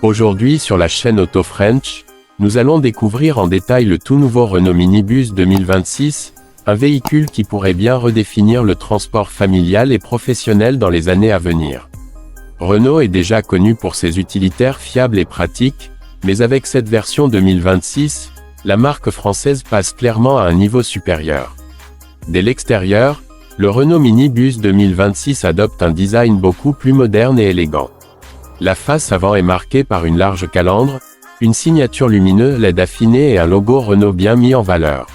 Aujourd'hui sur la chaîne Auto French, nous allons découvrir en détail le tout nouveau Renault Minibus 2026, un véhicule qui pourrait bien redéfinir le transport familial et professionnel dans les années à venir. Renault est déjà connu pour ses utilitaires fiables et pratiques, mais avec cette version 2026, la marque française passe clairement à un niveau supérieur. Dès l'extérieur, le Renault Minibus 2026 adopte un design beaucoup plus moderne et élégant. La face avant est marquée par une large calandre, une signature lumineuse LED affinée et un logo Renault bien mis en valeur.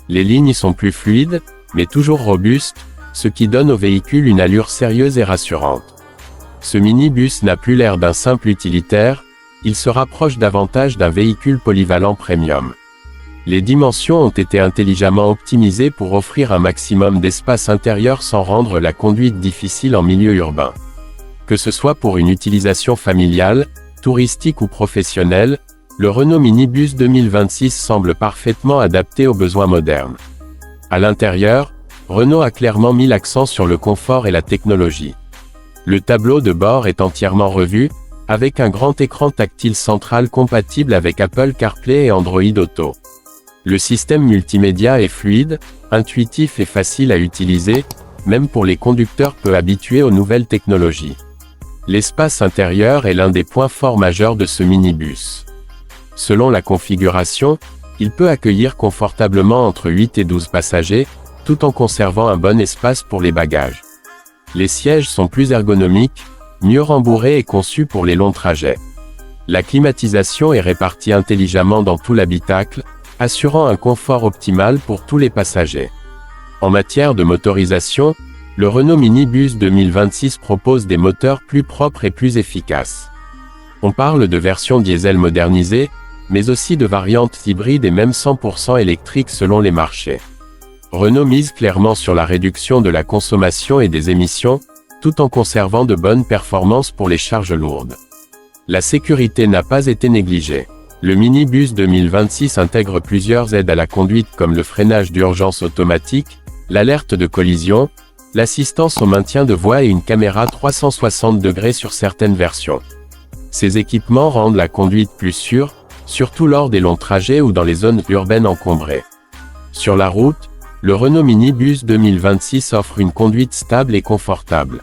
Les lignes sont plus fluides, mais toujours robustes, ce qui donne au véhicule une allure sérieuse et rassurante. Ce minibus n'a plus l'air d'un simple utilitaire, il se rapproche davantage d'un véhicule polyvalent premium. Les dimensions ont été intelligemment optimisées pour offrir un maximum d'espace intérieur sans rendre la conduite difficile en milieu urbain. Que ce soit pour une utilisation familiale, touristique ou professionnelle, le Renault Minibus 2026 semble parfaitement adapté aux besoins modernes. À l'intérieur, Renault a clairement mis l'accent sur le confort et la technologie. Le tableau de bord est entièrement revu, avec un grand écran tactile central compatible avec Apple CarPlay et Android Auto. Le système multimédia est fluide, intuitif et facile à utiliser, même pour les conducteurs peu habitués aux nouvelles technologies. L'espace intérieur est l'un des points forts majeurs de ce minibus. Selon la configuration, il peut accueillir confortablement entre 8 et 12 passagers, tout en conservant un bon espace pour les bagages. Les sièges sont plus ergonomiques, mieux rembourrés et conçus pour les longs trajets. La climatisation est répartie intelligemment dans tout l'habitacle, assurant un confort optimal pour tous les passagers. En matière de motorisation, le Renault Minibus 2026 propose des moteurs plus propres et plus efficaces. On parle de versions diesel modernisées, mais aussi de variantes hybrides et même 100% électriques selon les marchés. Renault mise clairement sur la réduction de la consommation et des émissions, tout en conservant de bonnes performances pour les charges lourdes. La sécurité n'a pas été négligée. Le Minibus 2026 intègre plusieurs aides à la conduite comme le freinage d'urgence automatique, l'alerte de collision, l'assistance au maintien de voie et une caméra 360 degrés sur certaines versions. Ces équipements rendent la conduite plus sûre, surtout lors des longs trajets ou dans les zones urbaines encombrées. Sur la route, le Renault Minibus 2026 offre une conduite stable et confortable.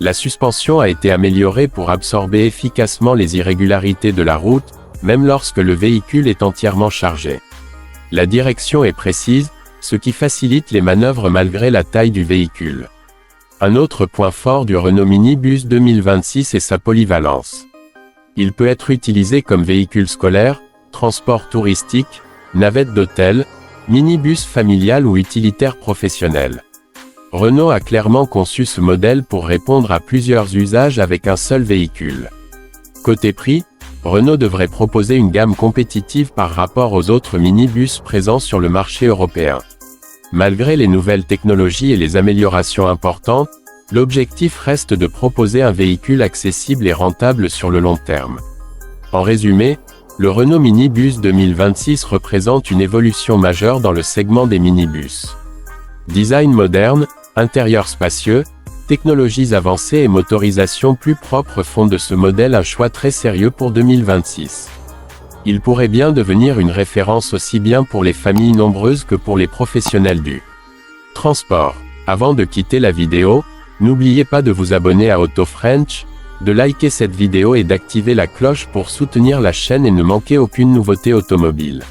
La suspension a été améliorée pour absorber efficacement les irrégularités de la route, même lorsque le véhicule est entièrement chargé. La direction est précise, ce qui facilite les manœuvres malgré la taille du véhicule. Un autre point fort du Renault Minibus 2026 est sa polyvalence. Il peut être utilisé comme véhicule scolaire, transport touristique, navette d'hôtel, minibus familial ou utilitaire professionnel. Renault a clairement conçu ce modèle pour répondre à plusieurs usages avec un seul véhicule. Côté prix, Renault devrait proposer une gamme compétitive par rapport aux autres minibus présents sur le marché européen. Malgré les nouvelles technologies et les améliorations importantes, l'objectif reste de proposer un véhicule accessible et rentable sur le long terme. En résumé, le Renault Minibus 2026 représente une évolution majeure dans le segment des minibus. Design moderne, intérieur spacieux, technologies avancées et motorisation plus propre font de ce modèle un choix très sérieux pour 2026. Il pourrait bien devenir une référence aussi bien pour les familles nombreuses que pour les professionnels du transport. Avant de quitter la vidéo, n'oubliez pas de vous abonner à Auto French, de liker cette vidéo et d'activer la cloche pour soutenir la chaîne et ne manquer aucune nouveauté automobile.